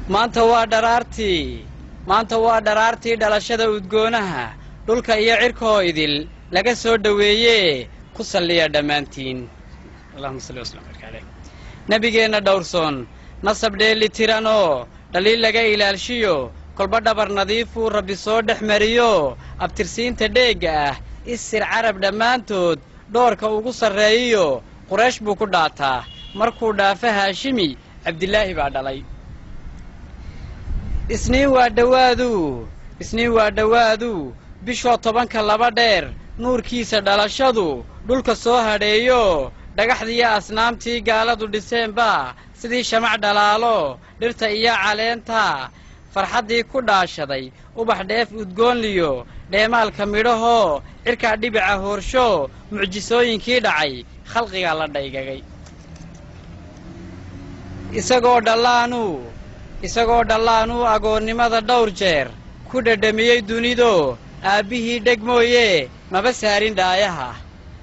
maanta waa dharaartii dhalashada udgoonaha dhulka iyo cirkoo idil laga soo dhaweeyee ku salliya dhammaantiin allahumma salli wa sallim alayhi nabigeenna dhowrsoon nasab dheeli tiranoo dhaliil laga ilaalshiyo kolba dhabar nadiifuu rabbi soo dhex mariyo abtirsiinta dheegga ah isir carab dhammaantood dhoorka ugu sarreeyiyo quraysh buu ku dhaataa markuu dhaafa haashimi cabdilaahi baa dhalay isniin waa dhowaadu bishoo 10 laba dheer nuurkiisa dhalashadu dhulka soo hadheeyo dhagaxdiiyo asnaamtii gaaladu dhiseenba sidii shamac dhalaalo dhirta iyo caleenta farxaddii ku dhaashaday ubax dheef udgoonliyo dheemaalka midhahoo cirkaa dhibica hoorsho mucjisooyinkii dhacay khalqigaa la dhaygagay isagoo dhallaanuu agoonnimada dhowr jeer ku dhadhamiyey dunido aabbihii dheg mooye maba saarin dhaayaha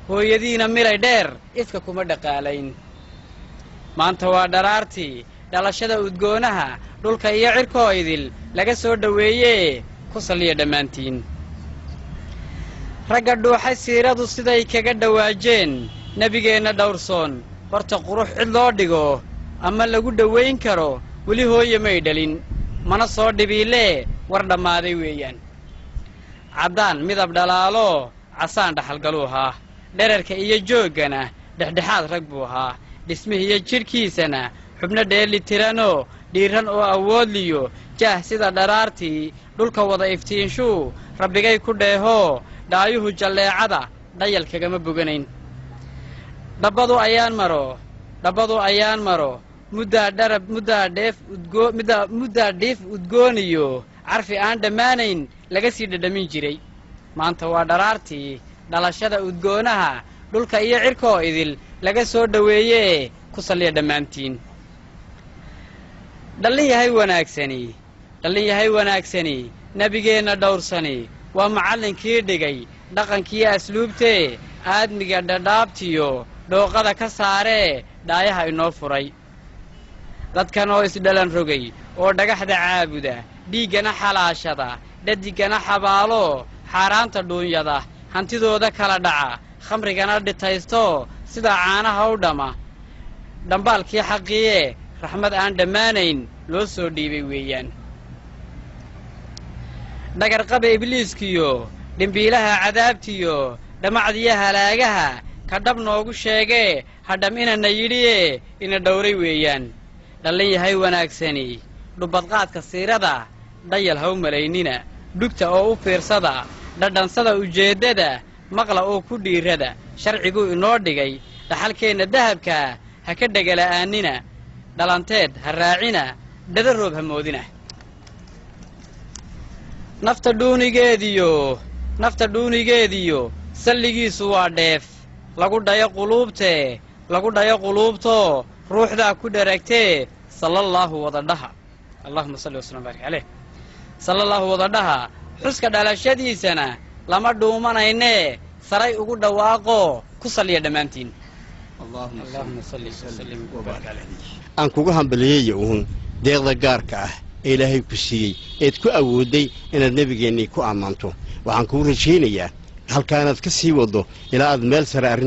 hooyadiina milay dheer ifka kuma dhaqaalayn maanta waa dharaartii dhalashada udgoonaha dhulka iyo cirkoo idil laga soo dhaweeyee ku salliya dhammaantiin ragga dhuuxay siiradu siday kaga dhawaajeen nebigeenna dhowrsoon horta qurux cid loo dhigo ama lagu dhowayn karo weli hooye may dhalin mana soo dhibiilee war dhammaaday weeyaan caddaan midab dhalaalo casaan dhaxalgaluu ahaa dherarka iyo jooggana dhexdhexaad rag buu ahaa dhismihiiyo jidhkiisana xubno dheeli tiranoo dhiiran oo awoodliyo jaah sida dharaartii dhulka wada iftiinshuu rabbigay ku dheehoo dhaayuhu jalleecada dhayal kagama boganayn dhabbadu ayaan maro muddaa dhiif udgooniyo carfi aan dhammaanayn laga sii dhadhamin jiray maanta waa dharaartii dhalashada udgoonaha dhulka iyo cirkoo idil laga soo dhaweeyee ku salliya dhammaantiin dhallin yahay wanaagsani nebigeenna dhowrsani waa macallinkii dhigay dhaqankii asluubtee aadmiga dhadhaabtiyo dhooqada ka saaree dhaayaha inoo furay dadkan oo isdhalan rogay oo dhagaxda caabuda dhiiggana xalaashada dhadiggana xabaalo xaaraanta dhuunyada hantidooda kala dhaca khamrigana dhitaysto sida caanaha u dhamma dhambaalkii xaqiye raxmad aan dhammaanayn loo soo dhiibay weeyaan dhagarqaba ibliiskiyo dhimbiilaha cadaabtiyo dhamacdiyo halaagaha ka dhab noogu sheegee hadham inana yidhiye ina dhowray weeyaan dhallin yahay wanaagsani dhubbadqaadka siirada dhayal ha u malaynina dhugta oo u fiirsada dhadhansada ujeeddada maqla oo ku dhiirada sharciguu inoo dhigay dhaxalkeenna dahabka ha ka dhegala'aanina dhalanteed ha raacina dhada roob ha moodina nafta dhuunigeediyo salligiisu waa dheef lagu dhayo quluubtoo ruuxdaa ku dharagtee sallallahu wadadhaha allahumma salli wa sallam barik calayh sallallahu wadadhaha xuska dhalashadiisana lama dhuumanaynee saray ugu dhawaaqo ku salliya dhammaantiin aan kuga hambaliyeeya uun deeqda gaarka ah ee ilaahay ku siiyey eed ku awoodday inaad nebigeennii ku ammaanto waxaan kuu rajaynayaa halkaanaad ka sii waddo ilaa aad meel sare arrinta